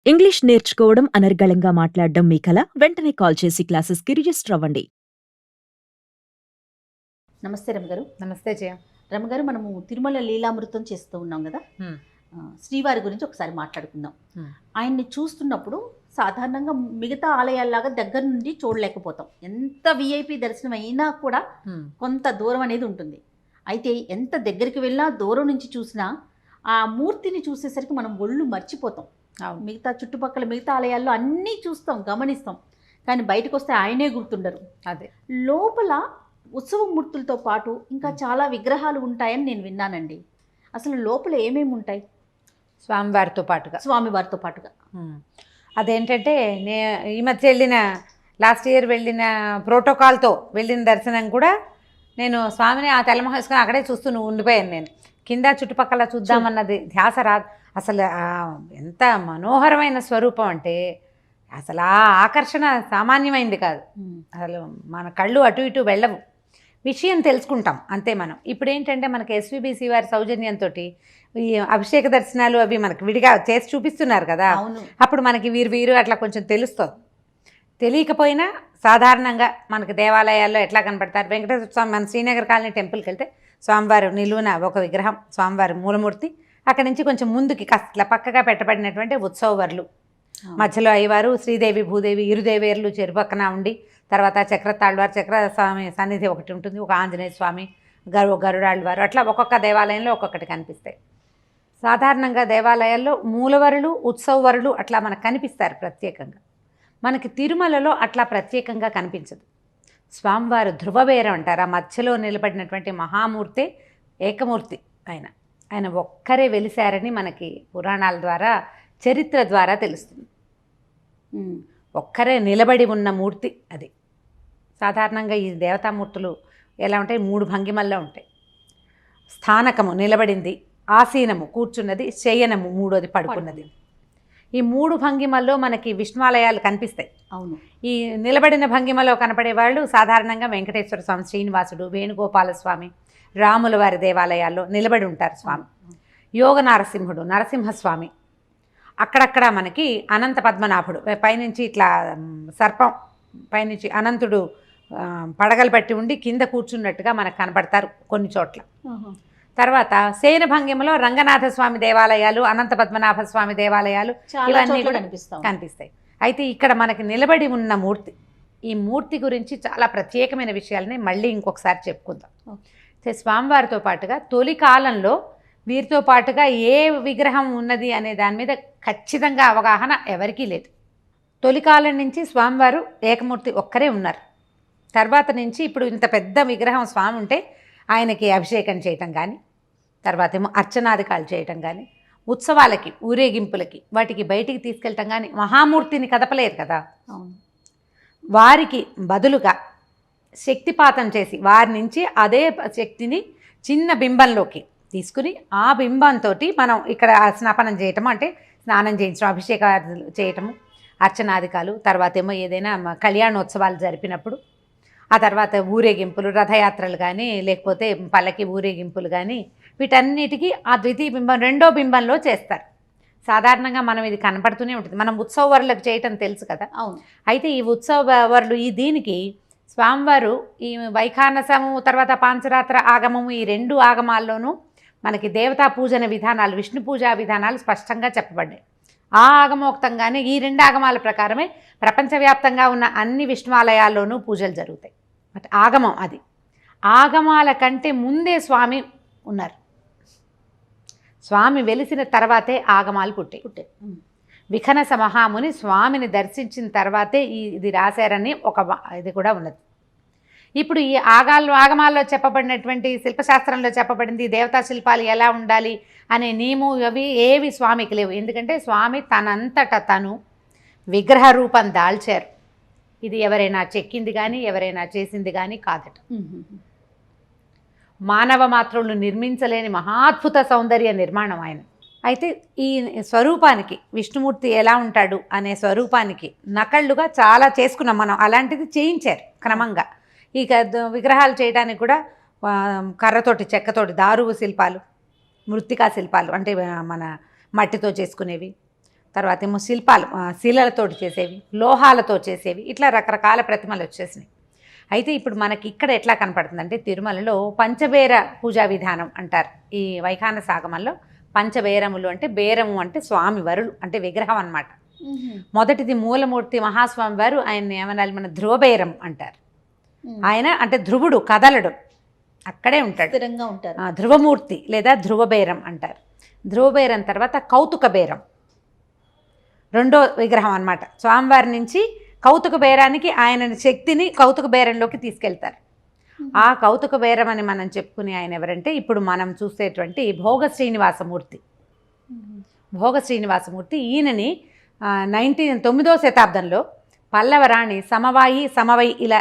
English నేర్చుకోవడం అనర్గళంగా మాట్లాడడం మీ కల వెంటనే కాల్ చేసి క్లాసెస్కి రిజిస్టర్ అవ్వండి. నమస్తే రమగారు. నమస్తే జయ. రమగారు, మనము తిరుమల లీలామృతం చేస్తూ ఉన్నాం కదా. శ్రీవారి గురించి ఒకసారి మాట్లాడుకుందాం. ఆయన్ని చూస్తున్నప్పుడు సాధారణంగా మిగతా ఆలయాల్లాగా దగ్గర నుండి చూడలేకపోతాం. ఎంత విఐపి దర్శనం అయినా కూడా కొంత దూరం అనేది ఉంటుంది. అయితే ఎంత దగ్గరికి వెళ్ళినా దూరం నుంచి చూసినా ఆ మూర్తిని చూసేసరికి మనం ఒళ్ళు మర్చిపోతాం. మిగతా చుట్టుపక్కల మిగతా ఆలయాల్లో అన్నీ చూస్తాం, గమనిస్తాం, కానీ బయటకు వస్తే ఆయనే గుర్తుండరు. అదే లోపల ఉత్సవ మూర్తులతో పాటు ఇంకా చాలా విగ్రహాలు ఉంటాయని నేను విన్నానండి. అసలు లోపల ఏమేమి ఉంటాయి? స్వామివారితో పాటుగా అదేంటంటే ఈ మధ్య వెళ్ళిన లాస్ట్ ఇయర్ వెళ్ళిన ప్రోటోకాల్తో వెళ్ళిన దర్శనం కూడా నేను స్వామిని ఆ తెల్లమొహం వేసుకొని అక్కడే చూస్తూ ఉండిపోయాను. నేను కింద చుట్టుపక్కల చూద్దామన్నది ధ్యాస రాదు. అసలు ఎంత మనోహరమైన స్వరూపం అంటే అసలు ఆ ఆకర్షణ సామాన్యమైంది కాదు. అసలు మన కళ్ళు అటు ఇటు వెళ్ళవు, విషయం తెలుసుకుంటాం అంతే మనం. ఇప్పుడు ఏంటంటే మనకి ఎస్విబిసి వారి సౌజన్యంతో ఈ అభిషేక దర్శనాలు అవి మనకి విడిగా చేసి చూపిస్తున్నారు కదా. అప్పుడు మనకి వీరు అట్లా కొంచెం తెలుస్తుంది. తెలియకపోయినా సాధారణంగా మనకి దేవాలయాల్లో ఎట్లా కనపడతారు, వెంకటేశ్వర స్వామి మన శ్రీనగర్ కాలనీ టెంపుల్కి వెళ్తే స్వామివారు నిలువున ఒక విగ్రహం, స్వామివారి మూలమూర్తి, అక్కడి నుంచి కొంచెం ముందుకి కాస్త పక్కగా పెట్టబడినటువంటి ఉత్సవవర్లు, మధ్యలో అయ్యవారు, శ్రీదేవి భూదేవి ఇరుదేవేర్లు చెరుపక్కన ఉండి, తర్వాత చక్రతాళ్వారు చక్రస్వామి సన్నిధి ఒకటి ఉంటుంది, ఒక ఆంజనేయ స్వామి, గరుడాళ్వారు, అట్లా ఒక్కొక్క దేవాలయంలో ఒక్కొక్కటి కనిపిస్తాయి. సాధారణంగా దేవాలయాల్లో మూలవరులు ఉత్సవవరులు అట్లా మనకు కనిపిస్తారు ప్రత్యేకంగా. మనకి తిరుమలలో అట్లా ప్రత్యేకంగా కనిపించదు. స్వామివారు ధ్రువబేరం అంటారు. ఆ మధ్యలో నిలబడినటువంటి మహామూర్తే ఏకమూర్తి. ఆయన ఒక్కరే వెలిశారని మనకి పురాణాల ద్వారా చరిత్ర ద్వారా తెలుస్తుంది. ఒక్కరే నిలబడి ఉన్న మూర్తి అది. సాధారణంగా ఈ దేవతామూర్తులు ఎలా ఉంటాయి, 3 భంగిమల్లో ఉంటాయి. స్థానకము నిలబడింది, ఆసీనము కూర్చున్నది, శయనము మూడోది పడుకున్నది. ఈ 3 భంగిమల్లో మనకి విష్ణువాలయాలు కనిపిస్తాయి. అవును. ఈ నిలబడిన భంగిమలో కనపడే వాళ్ళు సాధారణంగా వెంకటేశ్వర స్వామి, శ్రీనివాసుడు, వేణుగోపాల స్వామి, రాముల వారి దేవాలయాల్లో నిలబడి ఉంటారు స్వామి. యోగ నారసింహుడు, నరసింహస్వామి, అక్కడక్కడ మనకి అనంత పద్మనాభుడు, పైనుంచి ఇట్లా సర్పం పైనుంచి అనంతుడు పడగలు పట్టి ఉండి కింద కూర్చున్నట్టుగా మనకు కనపడతారు కొన్ని చోట్ల. తర్వాత శయన భంగిమలో రంగనాథ స్వామి దేవాలయాలు, అనంత పద్మనాభ స్వామి దేవాలయాలు ఇవన్నీ కూడా కనిపిస్తాయి. అయితే ఇక్కడ మనకి నిలబడి ఉన్న మూర్తి, ఈ మూర్తి గురించి చాలా ప్రత్యేకమైన విషయాలని మళ్ళీ ఇంకొకసారి చెప్పుకుందాం. స్వామివారితో పాటుగా తొలి కాలంలో వీరితో పాటుగా ఏ విగ్రహం ఉన్నది అనే దాని మీద ఖచ్చితంగా అవగాహన ఎవరికీ లేదు. తొలి కాలం నుంచి స్వామివారు ఏకమూర్తి ఒక్కరే ఉన్నారు. తర్వాత నుంచి ఇప్పుడు ఇంత పెద్ద విగ్రహం స్వామి ఉంటే ఆయనకి అభిషేకం చేయటం కానీ, తర్వాత ఏమో అర్చనాధికాలు చేయటం కానీ, ఉత్సవాలకి ఊరేగింపులకి వాటికి బయటికి తీసుకెళ్ళటం కానీ మహామూర్తిని కదపలేరు కదా. వారికి బదులుగా శక్తిపాతం చేసి వారి నుంచి అదే శక్తిని చిన్న బింబంలోకి తీసుకుని ఆ బింబంతో మనం ఇక్కడ స్నాపనం చేయటము, అంటే స్నానం చేయించడం, అభిషేకాలు చేయటము, అర్చనాధికాలు, తర్వాత ఏమో ఏదైనా కళ్యాణోత్సవాలు జరిపినప్పుడు, ఆ తర్వాత ఊరేగింపులు, రథయాత్రలు కానీ, లేకపోతే పల్లకి ఊరేగింపులు కానీ, వీటన్నిటికీ ఆ ద్వితీయ బింబం రెండో బింబంలో చేస్తారు. సాధారణంగా మనం ఇది కనపడుతూనే ఉంటుంది. మనం ఉత్సవవర్లకు చేయటం తెలుసు కదా. అవును. అయితే ఈ ఉత్సవవర్లు దీనికి స్వామివారు ఈ వైఖానసము, తర్వాత పాంచరాత్ర ఆగమము, ఈ 2 ఆగమాల్లోనూ మనకి దేవతా పూజన విధానాలు, విష్ణు పూజా విధానాలు స్పష్టంగా చెప్పబడ్డాయి. ఆ ఆగమోక్తంగానే ఈ 2 ఆగమాల ప్రకారమే ప్రపంచవ్యాప్తంగా ఉన్న అన్ని విష్ణువాలయాల్లోనూ పూజలు జరుగుతాయి. ఆగమం అది. ఆగమాల కంటే ముందే స్వామి ఉన్నారు. స్వామి వెలిసిన తర్వాతే ఆగమాలు పుట్టాయి. విఖనస మహాముని స్వామిని దర్శించిన తర్వాతే ఇది రాశారని ఒక ఇది కూడా ఉన్నది. ఇప్పుడు ఈ ఆగమాల్లో చెప్పబడినటువంటి శిల్పశాస్త్రంలో చెప్పబడింది దేవతా శిల్పాలు ఎలా ఉండాలి అనే నియమం అవి ఏవి స్వామికి లేవు. ఎందుకంటే స్వామి తనంతట తను విగ్రహ రూపం దాల్చారు. ఇది ఎవరైనా చెక్కింది కానీ ఎవరైనా చేసింది కానీ కాదట. మానవ మాత్రులు నిర్మించలేని మహాద్భుత సౌందర్య నిర్మాణం ఆయన. అయితే ఈ స్వరూపానికి విష్ణుమూర్తి ఎలా ఉంటాడు అనే స్వరూపానికి నకళ్ళుగా చాలా చేసుకున్నాం మనం. అలాంటిది చేయించారు క్రమంగా. ఇక విగ్రహాలు చేయడానికి కూడా కర్రతోటి, చెక్కతోటి దారువు శిల్పాలు, మృత్తికా శిల్పాలు అంటే మన మట్టితో చేసుకునేవి, తర్వాత ఏమో శిల్పాలు శిలలతో చేసేవి, లోహాలతో చేసేవి, ఇట్లా రకరకాల ప్రతిమలు వచ్చేసినాయి. అయితే ఇప్పుడు మనకి ఇక్కడ ఎట్లా కనపడుతుందంటే తిరుమలలో పంచబేర పూజా విధానం అంటారు. ఈ వైఖానస ఆగమంలో పంచబేరములు అంటే బేరము అంటే స్వామి వరులు అంటే విగ్రహం అన్నమాట. మొదటిది మూలమూర్తి మహాస్వామి వారు, ఆయన ఏమనాలి మన ధ్రువబేరం అంటారు. ఆయన అంటే ధ్రువుడు కదలడు, అక్కడే ఉంటాడు, స్థిరంగా ఉంటారు. ధ్రువమూర్తి లేదా ధ్రువబేరం అంటారు. ధ్రువబేరం తర్వాత కౌతుక బేరం రెండో విగ్రహం అన్నమాట. స్వామివారి నుంచి కౌతుక బేరానికి ఆయన శక్తిని కౌతుక బేరంలోకి తీసుకెళ్తారు. ఆ కౌతుక బేరం అని మనం చెప్పుకునే ఆయన ఎవరంటే ఇప్పుడు మనం చూసేటువంటి భోగ శ్రీనివాసమూర్తి. భోగ శ్రీనివాసమూర్తి ఈయనని 9వ శతాబ్దంలో పల్లవరాణి సమవై ఇలా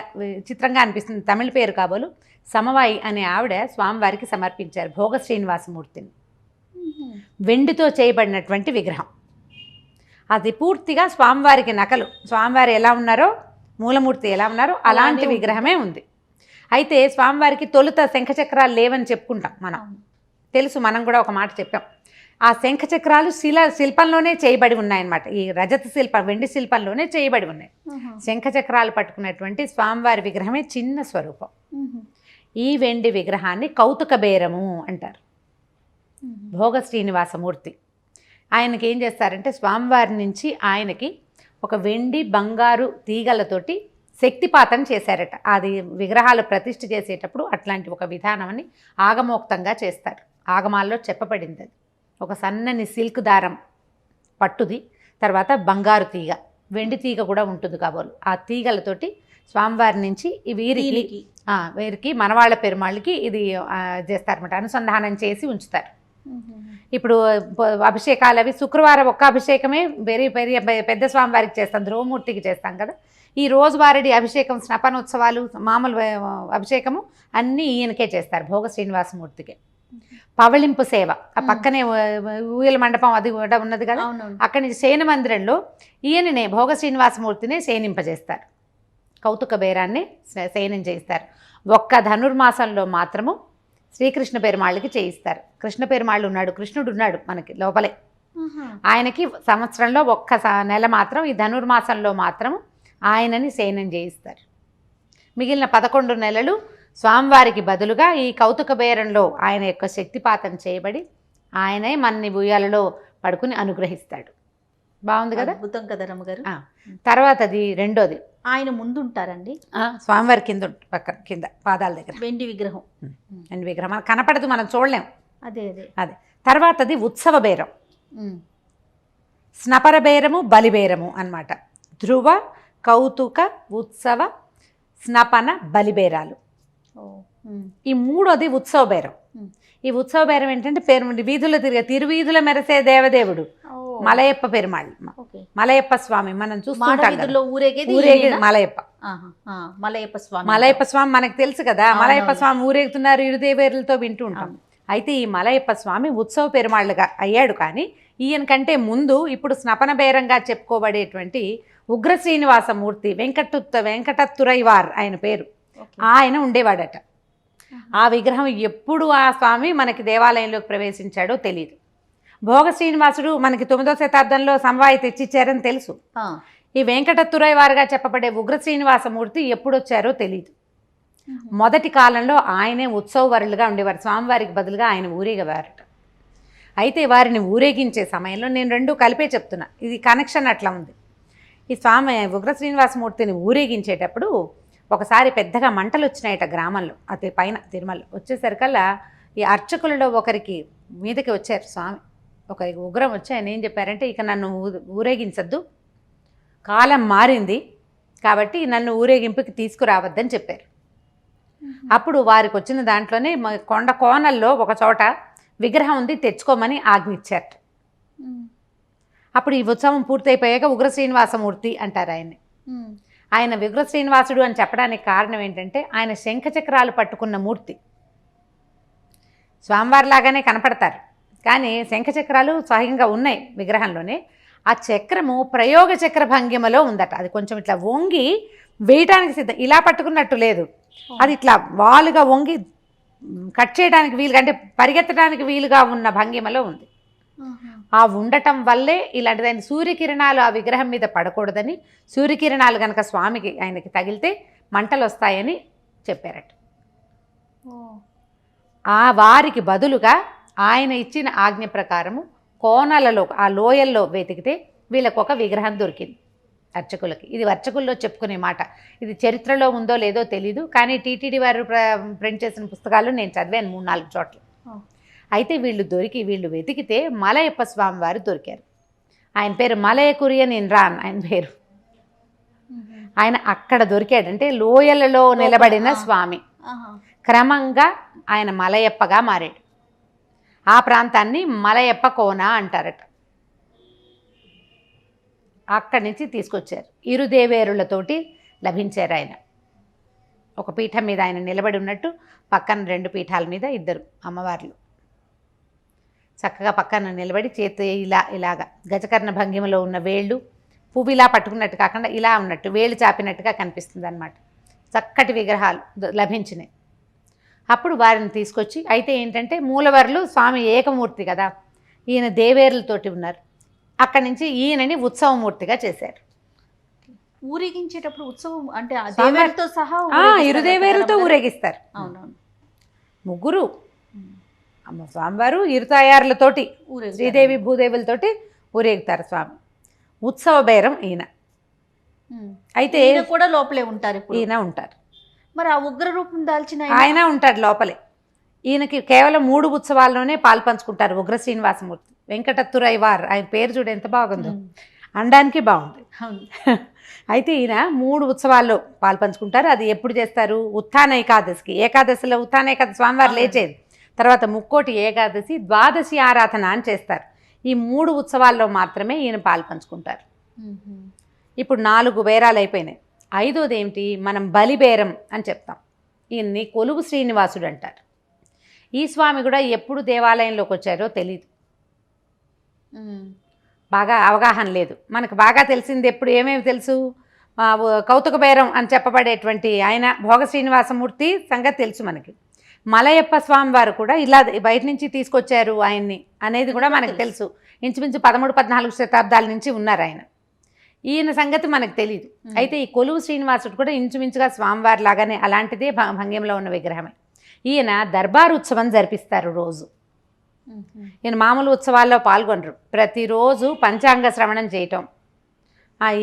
చిత్రంగా అనిపిస్తుంది, తమిళ పేరు కాబోలు సమవాయి అనే ఆవిడ స్వామివారికి సమర్పించారు భోగ శ్రీనివాసమూర్తిని. వెండితో చేయబడినటువంటి విగ్రహం అది, పూర్తిగా స్వామివారికి నకలు. స్వామివారి ఎలా ఉన్నారో, మూలమూర్తి ఎలా ఉన్నారో అలాంటి విగ్రహమే ఉంది. అయితే స్వామివారికి తొలుత శంఖచక్రాలు లేవని చెప్పుకుంటాం మనం, తెలుసు, మనం కూడా ఒక మాట చెప్పాం. ఆ శంఖచక్రాలు శిల్పంలోనే చేయబడి ఉన్నాయన్నమాట. ఈ రజత శిల్పం, వెండి శిల్పంలోనే చేయబడి ఉన్నాయి. శంఖచక్రాలు పట్టుకున్నటువంటి స్వామివారి విగ్రహమే చిన్న స్వరూపం. ఈ వెండి విగ్రహాన్ని కౌతుక బేరము అంటారు. భోగ శ్రీనివాసమూర్తి ఆయనకి ఏం చేస్తారంటే స్వామివారి నుంచి ఆయనకి ఒక వెండి బంగారు తీగలతోటి శక్తిపాతం చేశారట. అది విగ్రహాలు ప్రతిష్ఠ చేసేటప్పుడు అట్లాంటి ఒక విధానాన్ని ఆగమోక్తంగా చేస్తారు. ఆగమాల్లో చెప్పబడింది. అది ఒక సన్నని సిల్క్ దారం పట్టుది, తర్వాత బంగారు తీగ, వెండి తీగ కూడా ఉంటుంది కాబోలు. ఆ తీగలతోటి స్వామివారి నుంచి వీరికి మనవాళ్ళ పెరుమాళ్ళకి ఇది చేస్తారన్నమాట, అనుసంధానం చేసి ఉంచుతారు. ఇప్పుడు అభిషేకాలు అవి శుక్రవారం ఒక్క అభిషేకమే పెద్ద స్వామివారికి చేస్తాం, ధ్రువమూర్తికి చేస్తాం కదా. ఈ రోజువారీ అభిషేకం, స్నపనోత్సవాలు, మామూలు అభిషేకము అన్నీ ఈయనకే చేస్తారు, భోగ శ్రీనివాసమూర్తికే. పవళింపు సేవ ఆ పక్కనే ఊయల మండపం అది కూడా ఉన్నది కదా, అక్కడి నుంచి శయన మందిరంలో ఈయననే భోగ శ్రీనివాసమూర్తినే శయనింపజేస్తారు. కౌతుక బేరాన్ని శయనం చేయిస్తారు. ఒక్క ధనుర్మాసంలో మాత్రము శ్రీకృష్ణ పెరుమాళ్ళకి చేయిస్తారు. కృష్ణ పెరుమాళ్ళు ఉన్నాడు, కృష్ణుడు ఉన్నాడు మనకి లోపలే. ఆయనకి సంవత్సరంలో ఒక్క నెల మాత్రం ఈ ధనుర్మాసంలో మాత్రం ఆయనని శయనం చేయిస్తారు. మిగిలిన 11 నెలలు స్వామివారికి బదులుగా ఈ కౌతుక బేరంలో ఆయన యొక్క శక్తిపాతం చేయబడి ఆయనే మనని ఉయ్యాలలో పడుకుని అనుగ్రహిస్తాడు. బాగుంది కదా, అద్భుతం కదా రమ్మగారు. తర్వాత అది రెండోది, ఆయన ముందు ఉంటారండి స్వామివారి పక్కన కింద పాదాల దగ్గర వెండి విగ్రహం. వెండి విగ్రహం మనకు కనపడదు, మనం చూడలేం. అదే తర్వాతది ఉత్సవ బేరం, స్నపర బేరము, బలిబేరము అన్నమాట. ధ్రువ, కౌతుక, ఉత్సవ, స్నపన, బలిబేరాలు. ఈ మూడోది ఉత్సవ బేరం. ఈ ఉత్సవ బేరం ఏంటంటే వీధులు తిరువీధుల మెరసే దేవదేవుడు మలయప్ప పెరుమాళ్, మలయప్ప స్వామి. మనం చూస్తుంటాం మలయప్ప స్వామి మనకు తెలుసు కదా. మలయప్ప స్వామి ఊరేగుతున్నారు, ఇరుదేవేరులతో వింటూ ఉంటాం. అయితే ఈ మలయప్ప స్వామి ఉత్సవ పెరుమాళ్ళుగా అయ్యాడు. కానీ ఈయన కంటే ముందు ఇప్పుడు స్నపన బేరంగా చెప్పుకోబడేటువంటి ఉగ్ర శ్రీనివాసమూర్తి, వెంకటత్తురైవార్ ఆయన పేరు, ఆయన ఉండేవాడట. ఆ విగ్రహం ఎప్పుడు ఆ స్వామి మనకి దేవాలయంలోకి ప్రవేశించాడో తెలియదు. భోగ శ్రీనివాసుడు మనకి 9వ శతాబ్దంలో సమవాయి తెచ్చిచ్చారని తెలుసు. ఈ వెంకటత్తురైవారుగా చెప్పబడే ఉగ్ర శ్రీనివాసమూర్తి ఎప్పుడు వచ్చారో తెలియదు. మొదటి కాలంలో ఆయనే ఉత్సవవరులుగా ఉండేవారు, స్వామివారికి బదులుగా ఆయన ఊరేగేవారట. అయితే వారిని ఊరేగించే సమయంలో నేను రెండు కలిపే చెప్తున్నా, ఇది కనెక్షన్ అట్లా ఉంది. ఈ స్వామి ఉగ్ర శ్రీనివాసమూర్తిని ఊరేగించేటప్పుడు ఒకసారి పెద్దగా మంటలు వచ్చినాయట గ్రామంలో, అతి పైన తిరుమల. వచ్చేసరికల్లా ఈ అర్చకులలో ఒకరికి మీదకి వచ్చారు స్వామి, ఒకరికి ఉగ్రం వచ్చి ఆయన ఏం చెప్పారంటే, ఇక నన్ను ఊరేగించద్దు, కాలం మారింది కాబట్టి నన్ను ఊరేగింపుకి తీసుకురావద్దని చెప్పారు. అప్పుడు వారికి వచ్చిన దాంట్లోనే కొండ కోనల్లో ఒక చోట విగ్రహం ఉంది, తెచ్చుకోమని ఆజ్ఞించారట. అప్పుడు ఈ ఉత్సవం పూర్తయిపోయాక ఉగ్ర శ్రీనివాసమూర్తి అంటారు ఆయన్ని. ఆయన ఉగ్ర శ్రీనివాసుడు అని చెప్పడానికి కారణం ఏంటంటే ఆయన శంఖచక్రాలు పట్టుకున్న మూర్తి. స్వామివారిలాగానే కనపడతారు కానీ శంఖచక్రాలు స్వయంగా ఉన్నాయి విగ్రహంలోనే. ఆ చక్రము ప్రయోగ చక్ర భంగిమలో ఉందట. అది కొంచెం ఇట్లా వంగి వేయటానికి సిద్ధం, ఇలా పట్టుకున్నట్టు లేదు, అది ఇట్లా వాలుగా వంగి కట్ చేయడానికి వీలుగా, అంటే పరిగెత్తడానికి వీలుగా ఉన్న భంగిమలో ఉంది. ఆ ఉండటం వల్లే ఇలాంటిదైన సూర్యకిరణాలు ఆ విగ్రహం మీద పడకూడదని, సూర్యకిరణాలు కనుక స్వామికి ఆయనకి తగిలితే మంటలు వస్తాయని చెప్పారట. ఆ వారికి బదులుగా ఆయన ఇచ్చిన ఆజ్ఞ ప్రకారము కోనలలో ఆ లోయల్లో వెతికితే వీళ్ళకు ఒక విగ్రహం దొరికింది అర్చకులకి. ఇది అర్చకుల్లో చెప్పుకునే మాట. ఇది చరిత్రలో ఉందో లేదో తెలీదు, కానీ టీటీడీ వారు ప్రింట్ చేసిన పుస్తకాలు నేను చదివాను 3-4 చోట్ల. అయితే వీళ్ళు వెతికితే మలయప్ప స్వామి వారు దొరికారు. ఆయన పేరు మలయ కురియన్ ఇన్రాన్ ఆయన పేరు. ఆయన అక్కడ దొరికాడు. అంటే లోయలలో నిలబడిన స్వామి. క్రమంగా ఆయన మలయప్పగా మారాడు. ఆ ప్రాంతాన్ని మలయప్ప కోన అంటారట. అక్కడి నుంచి తీసుకొచ్చారు. ఇరుదేవేరులతోటి లభించారు ఆయన. ఒక పీఠం మీద ఆయన నిలబడి ఉన్నట్టు, పక్కన 2 పీఠాల మీద 2 అమ్మవార్లు చక్కగా పక్కన నిలబడి చేతి ఇలాగా గజకర్ణ భంగిమలో ఉన్న వేళ్ళు పువ్వు ఇలా పట్టుకున్నట్టు కాకుండా ఇలా ఉన్నట్టు వేళ్ళు చాపినట్టుగా కనిపిస్తుంది అన్నమాట. చక్కటి విగ్రహాలు లభించినాయి. అప్పుడు వారిని తీసుకొచ్చి, అయితే ఏంటంటే మూలవర్లు స్వామి ఏకమూర్తి కదా, ఈయన దేవేరులతోటి ఉన్నారు. అక్కడి నుంచి ఈయనని ఉత్సవమూర్తిగా చేశారు. ఊరేగించేటప్పుడు ఉత్సవం అంటే దేవేరులతో సహా ఇరుదేవేరులతో ఊరేగిస్తారు. అవునవును. ముగ్గురు అమ్మ స్వామివారు ఇరుతాయారులతోటి శ్రీదేవి భూదేవులతోటి ఊరేగుతారు స్వామి. ఉత్సవ బేరం ఈయన. అయితే కూడా లోపలే ఉంటారు. ఈయన ఉంటారు. మరి ఆ ఉగ్ర రూపం దాల్చిన ఆయన ఉంటాడు లోపలే. ఈయనకి కేవలం 3 ఉత్సవాల్లోనే పాలు పంచుకుంటారు ఉగ్ర శ్రీనివాసమూర్తి. వెంకటత్తురైవార్ ఆయన పేరు చూడు ఎంత బాగుందో, అనడానికి బాగుంది. అయితే ఈయన 3 ఉత్సవాల్లో పాలు పంచుకుంటారు. అది ఎప్పుడు చేస్తారు? ఉత్థాన ఏకాదశికి. ఏకాదశిలో ఉత్థాన ఏకాదశి స్వామివారు లేచేది. తర్వాత ముక్కోటి ఏకాదశి, ద్వాదశి ఆరాధన అని చేస్తారు. ఈ 3 ఉత్సవాల్లో మాత్రమే ఈయన పాలు పంచుకుంటారు. ఇప్పుడు 4 బేరాలు అయిపోయినాయి. 5వది ఏమిటి? మనం బలిబేరం అని చెప్తాం. ఈయన్ని కొలువు శ్రీనివాసుడు అంటారు. ఈ స్వామి కూడా ఎప్పుడు దేవాలయంలోకి వచ్చారో తెలీదు, బాగా అవగాహన లేదు. మనకు బాగా తెలిసింది ఎప్పుడు ఏమేమి తెలుసు? కౌతుక బేరం అని చెప్పబడేటువంటి ఆయన భోగ శ్రీనివాసమూర్తి సంగతి తెలుసు మనకి. మలయప్ప స్వామి వారు కూడా ఇలా బయట నుంచి తీసుకొచ్చారు ఆయన్ని అనేది కూడా మనకు తెలుసు. ఇంచుమించు 13-14 శతాబ్దాల నుంచి ఉన్నారు ఆయన. ఈయన సంగతి మనకు తెలియదు. అయితే ఈ కొలువు శ్రీనివాసుడు కూడా ఇంచుమించుగా స్వామివారి లాగానే అలాంటిదే భంగిమలో ఉన్న విగ్రహమే. ఈయన దర్బారు ఉత్సవం జరిపిస్తారు రోజు. ఈయన మామూలు ఉత్సవాల్లో పాల్గొనరు. ప్రతిరోజు పంచాంగ శ్రవణం చేయటం.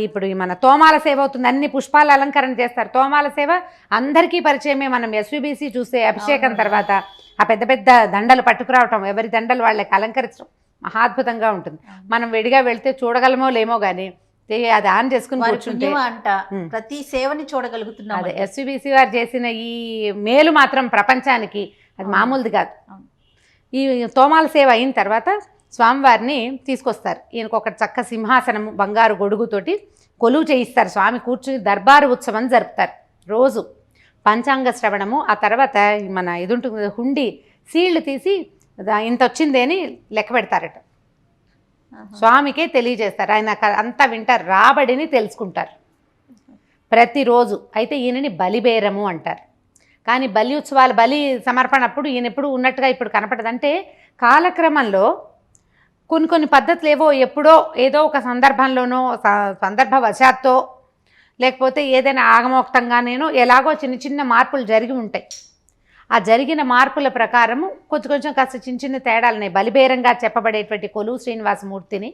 ఇప్పుడు మన తోమాల సేవ అవుతుంది, అన్ని పుష్పాల అలంకరణ చేస్తారు. తోమాల సేవ అందరికీ పరిచయమే. మనం ఎస్విబిసి చూస్తే అభిషేకం తర్వాత ఆ పెద్ద పెద్ద దండలు పట్టుకురావటం, ఎవరి దండలు వాళ్ళకి అలంకరించడం మహాద్భుతంగా ఉంటుంది. మనం విడిగా వెళ్తే చూడగలమో లేమో కానీ అది ఆన్ చేసుకుని కూర్చుంటే ప్రతి సేవని చూడగలుగుతున్నాం. అదే ఎస్విబిసి వారు చేసిన ఈ మేలు మాత్రం ప్రపంచానికి అది మామూలుది కాదు. ఈ తోమాల సేవ అయిన తర్వాత స్వామివారిని తీసుకొస్తారు. ఈయనకు ఒక చక్క సింహాసనము బంగారు గొడుగుతోటి కొలువు చేయిస్తారు. స్వామి కూర్చుని దర్బారు ఉత్సవం జరుపుతారు. రోజు పంచాంగ శ్రవణము. ఆ తర్వాత మన ఇది ఉంటుంది హుండి సీళ్లు తీసి ఇంత వచ్చింది అని లెక్క పెడతారట. స్వామికే తెలియజేస్తారు. ఆయన అంతా వింటారు, రాబడిని తెలుసుకుంటారు ప్రతిరోజు. అయితే ఈయనని బలిబేరము అంటారు. కానీ బలి ఉత్సవాలు బలి సమర్పణ అప్పుడు ఈయన ఎప్పుడు ఉన్నట్టుగా ఇప్పుడు కనపడదంటే కాలక్రమంలో కొన్ని పద్ధతులు ఏవో ఎప్పుడో ఏదో ఒక సందర్భంలోనో సందర్భవశాత్తో లేకపోతే ఏదైనా ఆగమోక్తంగానేనో ఎలాగో చిన్న చిన్న మార్పులు జరిగి ఉంటాయి. ఆ జరిగిన మార్పుల ప్రకారము కొంచెం కాస్త చిన్న తేడాలున్నాయి. బలిబేరంగా చెప్పబడేటువంటి కొలువు శ్రీనివాసమూర్తిని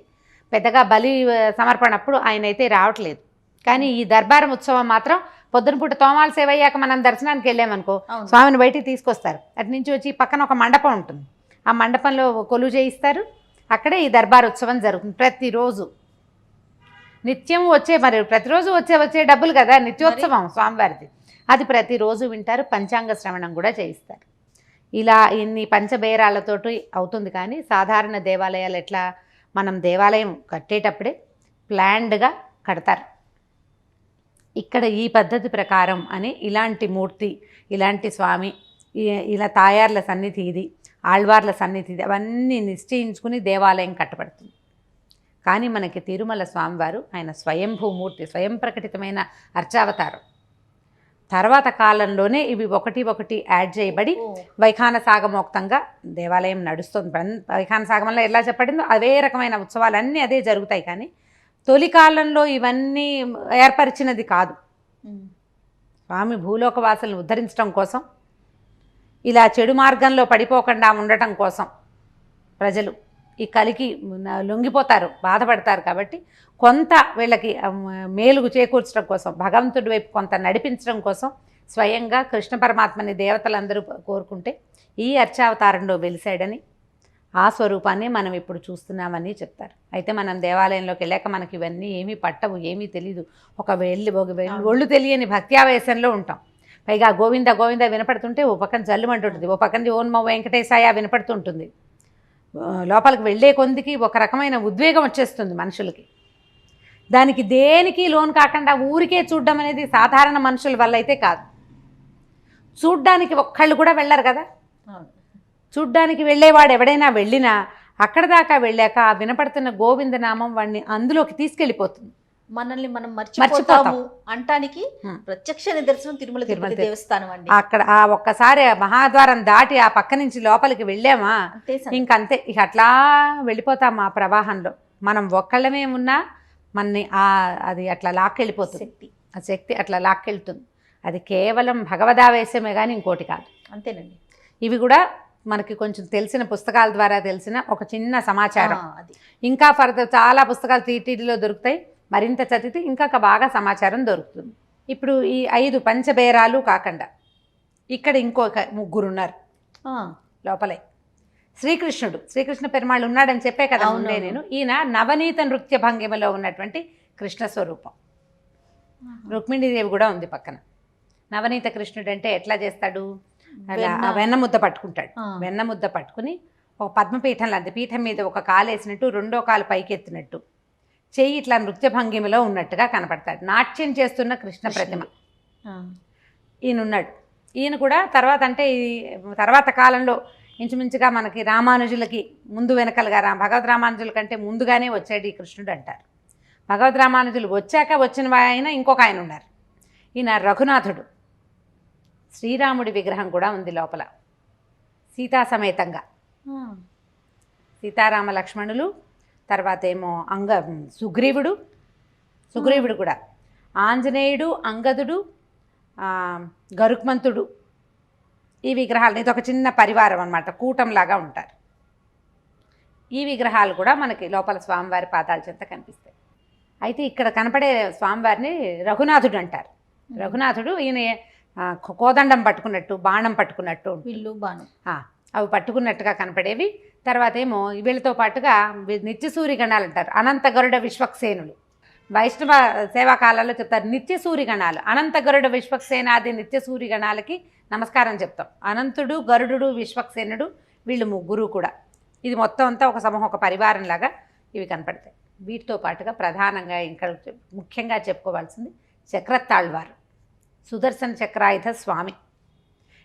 పెద్దగా బలి సమర్పణ అప్పుడు ఆయన అయితే రావట్లేదు. కానీ ఈ దర్బారం ఉత్సవం మాత్రం పొద్దున పూట తోమాల సేవ అయ్యాక మనం దర్శనానికి వెళ్ళామనుకో స్వామిని బయటికి తీసుకొస్తారు. అటు నుంచి వచ్చి పక్కన ఒక మండపం ఉంటుంది. ఆ మండపంలో కొలువు చేయిస్తారు. అక్కడే ఈ దర్బార్ ఉత్సవం జరుగుతుంది ప్రతిరోజు. నిత్యం మరి ప్రతిరోజు వచ్చే డబ్బులు కదా నిత్యోత్సవం స్వామివారిది. అది ప్రతిరోజు వింటారు. పంచాంగ శ్రవణం కూడా చేయిస్తారు. ఇలా ఇన్ని పంచబేరాలతోటి అవుతుంది. కానీ సాధారణ దేవాలయాలు ఎట్లా, మనం దేవాలయం కట్టేటప్పుడే ప్లాన్డ్గా కడతారు. ఇక్కడ ఈ పద్ధతి ప్రకారం అని ఇలాంటి మూర్తి, ఇలాంటి స్వామి, ఇలా తాయార్ల సన్నిధి ఇది, ఆళ్వార్ల సన్నిధి ఇది, అవన్నీ నిశ్చయించుకుని దేవాలయం కట్టబడుతుంది. కానీ మనకి తిరుమల స్వామివారు ఆయన స్వయంభూమూర్తి, స్వయం ప్రకటితమైన అర్చావతారం. తర్వాత కాలంలోనే ఇవి ఒకటి ఒకటి యాడ్ చేయబడి వైఖాన సాగమోక్తంగా దేవాలయం నడుస్తుంది. వైఖాన సాగమంలో ఎలా చెప్పబడిందో అదే రకమైన ఉత్సవాలన్నీ అదే జరుగుతాయి. కానీ తొలి కాలంలో ఇవన్నీ ఏర్పరిచినది కాదు. స్వామి భూలోకవాసులను ఉద్ధరించడం కోసం, ఇలా చెడు మార్గంలో పడిపోకుండా ఉండటం కోసం ప్రజలు ఈ కలికి లొంగిపోతారు, బాధపడతారు. కాబట్టి కొంత వీళ్ళకి మేలుగు చేకూర్చడం కోసం, భగవంతుడి వైపు కొంత నడిపించడం కోసం స్వయంగా కృష్ణ పరమాత్మని దేవతలందరూ కోరుకుంటే ఈ అర్చావతారంలో వెలిసాడని, ఆ స్వరూపాన్ని మనం ఇప్పుడు చూస్తున్నామని చెప్తారు. అయితే మనం దేవాలయంలోకి వెళ్ళాక మనకి ఇవన్నీ ఏమీ పట్టవు, ఏమీ తెలీదు. ఒక ఒళ్ళు తెలియని భక్త్యావేశంలో ఉంటాం. పైగా గోవింద గోవింద వినపడుతుంటే ఓ పక్కన జల్లుమంటుంటుంది, ఓ పక్కన ఓం నమో వెంకటేశాయ వినపడుతుంటుంది. లోపలికి వెళ్ళే కొందికి ఒక రకమైన ఉద్వేగం వచ్చేస్తుంది మనుషులకి. దానికి దేనికి లోన్ కాకుండా ఊరికే చూడడం అనేది సాధారణ మనుషుల వల్ల అయితే కాదు. చూడ్డానికి ఒక్కళ్ళు కూడా వెళ్ళరు కదా. చూడ్డానికి వెళ్ళేవాడు ఎవడైనా వెళ్ళినా అక్కడ దాకా వెళ్ళాక ఆ వినపడుతున్న గోవిందనామం వాడిని అందులోకి తీసుకెళ్ళిపోతుంది. మనల్ని మనం మర్చిపోతాము అంటానికి ప్రత్యక్ష నిదర్శనం తిరుమల తిరుపతి దేవస్థానం అండి. అక్కడ ఆ ఒక్కసారి మహాద్వారం దాటి ఆ పక్క నుంచి లోపలికి వెళ్ళామా ఇంకంతే, ఇక అట్లా వెళ్ళిపోతాం ఆ ప్రవాహంలో. మనం ఒక్కళ్ళమే ఉన్నా మనని అది అట్లా లాక్కెళ్ళిపోతుంది. ఆ శక్తి అట్లా లాక్కెళ్తుంది. అది కేవలం భగవదావేశమే కానీ ఇంకోటి కాదు. అంతేనండి. ఇవి కూడా మనకి కొంచెం తెలిసిన పుస్తకాల ద్వారా తెలిసిన ఒక చిన్న సమాచారం. ఇంకా ఫర్దర్ చాలా పుస్తకాలు టీటీడీలో దొరుకుతాయి. మరింత చదివితే ఇంకా బాగా సమాచారం దొరుకుతుంది. ఇప్పుడు ఈ 5 పంచబేరాలు కాకుండా ఇక్కడ ఇంకొక 3 ఉన్నారు లోపలే. శ్రీకృష్ణ పెరుమాళ్ళు ఉన్నాడని చెప్పే కదా ఉండే నేను. ఈయన నవనీత నృత్య భంగిమలో ఉన్నటువంటి కృష్ణ స్వరూపం. రుక్మిణీదేవి కూడా ఉంది పక్కన. నవనీత కృష్ణుడు అంటే ఎట్లా చేస్తాడు, అలా వెన్నముద్ద పట్టుకుంటాడు. వెన్నముద్ద పట్టుకుని ఒక పద్మపీఠం లాంటి పీఠం మీద ఒక కాలు వేసినట్టు, రెండో కాలు పైకెత్తినట్టు, చెయ్యి ఇట్లా నృత్య భంగిమలో ఉన్నట్టుగా కనపడతాడు. నాట్యం చేస్తున్న కృష్ణ ప్రతిమ ఈయన ఉన్నాడు. ఈయన కూడా తర్వాత అంటే తర్వాత కాలంలో ఇంచుమించుగా మనకి రామానుజులకి ముందు వెనకలుగా భగవద్ రామానుజుల కంటే ముందుగానే వచ్చాడు ఈ కృష్ణుడు అంటారు. భగవద్ రామానుజులు వచ్చాక వచ్చిన ఆయన ఇంకొక ఆయన ఉన్నారు. ఈయన రఘునాథుడు. శ్రీరాముడి విగ్రహం కూడా ఉంది లోపల సీతా సమేతంగా. సీతారామ లక్ష్మణులు, తర్వాత ఏమో సుగ్రీవుడు కూడా, ఆంజనేయుడు, అంగదుడు, గరుక్మంతుడు, ఈ విగ్రహాలు ఇది ఒక చిన్న పరివారం అన్నమాట, కూటంలాగా ఉంటారు. ఈ విగ్రహాలు కూడా మనకి లోపల స్వామివారి పాదాల చెంత కనిపిస్తాయి. అయితే ఇక్కడ కనపడే స్వామివారిని రఘునాథుడు అంటారు. రఘునాథుడు ఈయన కోదండం పట్టుకున్నట్టు, బాణం పట్టుకున్నట్టు, విల్లు బాణం అవి పట్టుకున్నట్టుగా కనపడేవి. తర్వాత ఏమో వీళ్ళతో పాటుగా నిత్యసూరి గణాలు అంటారు. అనంత గరుడ విశ్వక్సేనులు వైష్ణవ సేవాకాలాల్లో చెప్తారు. నిత్యసూరి గణాలు, అనంత గరుడ విశ్వక్సేనాది నిత్యసూరి గణాలకి నమస్కారం చెప్తాం. అనంతుడు, గరుడు, విశ్వక్సేనుడు వీళ్ళు 3 కూడా. ఇది మొత్తం అంతా ఒక సమూహం, ఒక పరివారంలాగా ఇవి కనపడతాయి. వీటితో పాటుగా ప్రధానంగా ఇంకా ముఖ్యంగా చెప్పుకోవాల్సింది చక్రతాళ్వారు, సుదర్శన చక్రాయుధ స్వామి.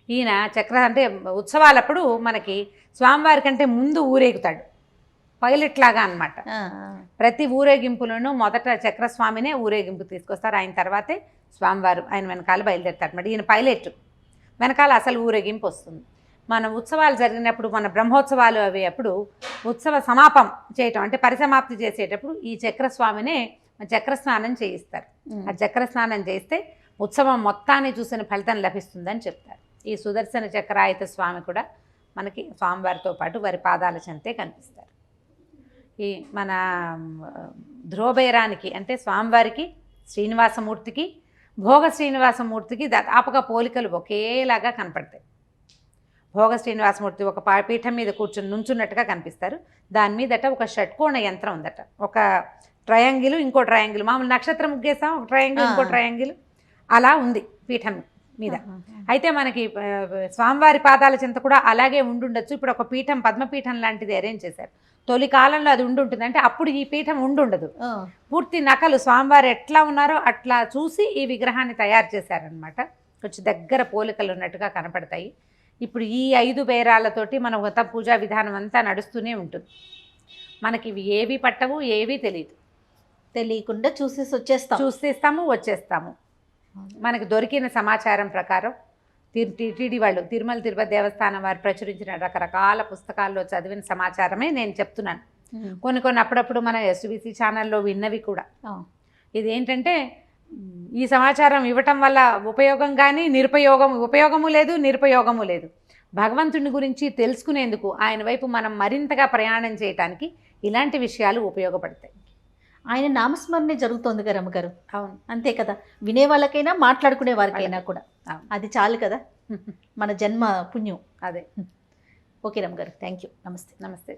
ఈయన చక్ర అంటే ఉత్సవాలప్పుడు మనకి స్వామివారి కంటే ముందు ఊరేగుతాడు, పైలట్ లాగా అనమాట. ప్రతి ఊరేగింపులోనూ మొదట చక్రస్వామినే ఊరేగింపు తీసుకొస్తారు. ఆయన తర్వాతే స్వామివారు ఆయన వెనకాల బయలుదేరుతారు అన్నమాట. ఈయన పైలట్, వెనకాల అసలు ఊరేగింపు వస్తుంది. మన ఉత్సవాలు జరిగినప్పుడు, మన బ్రహ్మోత్సవాలు అవి అప్పుడు ఉత్సవ సమాపం చేయటం అంటే పరిసమాప్తి చేసేటప్పుడు ఈ చక్రస్వామినే చక్రస్నానం చేయిస్తారు. ఆ చక్రస్నానం చేస్తే ఉత్సవం మొత్తాన్ని చూసిన ఫలితం లభిస్తుందని చెప్తారు. ఈ సుదర్శన చక్రాయుధ స్వామి కూడా మనకి స్వామివారితో పాటు వారి పాదాల చెంతే కనిపిస్తారు. ఈ మన ధ్రువబేరానికి అంటే స్వామివారికి, శ్రీనివాసమూర్తికి, భోగ శ్రీనివాసమూర్తికి దాదాపుగా పోలికలు ఒకేలాగా కనపడతాయి. భోగ శ్రీనివాసమూర్తి ఒక పీఠం మీద కూర్చొని నుంచున్నట్టుగా కనిపిస్తారు. దాని మీదట ఒక షట్కోణ యంత్రం ఉందట. ఒక ట్రయాంగిల్, ఇంకో ట్రయాంగిల్, మామూలు నక్షత్రం ముగ్గేస్తాం, ఒక ట్రయాంగిల్, ఇంకో ట్రయాంగిల్, అలా ఉంది పీఠం మీద. అయితే మనకి స్వామివారి పాదాల చెంత కూడా అలాగే ఉండుండొచ్చు. ఇప్పుడు ఒక పీఠం, పద్మపీఠం లాంటిది అరేంజ్ చేశారు. తొలి కాలంలో అది ఉండుంటుంది, అంటే అప్పుడు ఈ పీఠం ఉండుండదు. పూర్తి నకలు స్వామివారు ఎట్లా ఉన్నారో అట్లా చూసి ఈ విగ్రహాన్ని తయారు చేశారనమాట. కొంచెం దగ్గర పోలికలు ఉన్నట్టుగా కనపడతాయి. ఇప్పుడు ఈ 5 బేరాలతోటి మన మొత్తం పూజా విధానం అంతా నడుస్తూనే ఉంటుంది. మనకి ఇవి ఏవి పట్టవు, ఏవి తెలియదు, తెలియకుండా చూసేస్తాము, వచ్చేస్తాము. మనకు దొరికిన సమాచారం ప్రకారం టీటీడీ వాళ్ళు తిరుమల తిరుపతి దేవస్థానం వారు ప్రచురించిన రకరకాల పుస్తకాల్లో చదివిన సమాచారమే నేను చెప్తున్నాను. కొన్ని అప్పుడప్పుడు మన ఎస్బీసీ ఛానల్లో విన్నవి కూడా. ఇదేంటంటే ఈ సమాచారం ఇవ్వటం వల్ల ఉపయోగం కానీ ఉపయోగము లేదు, నిరుపయోగము లేదు. భగవంతుని గురించి తెలుసుకునేందుకు ఆయన వైపు మనం మరింతగా ప్రయాణం చేయటానికి ఇలాంటి విషయాలు ఉపయోగపడతాయి. ఆయన నామస్మరణే జరుగుతోంది కదా రమ్మగారు. అవును, అంతే కదా, వినే వాళ్ళకైనా మాట్లాడుకునే వారికైనా కూడా అది చాలు కదా, మన జన్మ పుణ్యం. అదే. ఓకే రమ్మగారు, థ్యాంక్ యూ. నమస్తే. నమస్తే.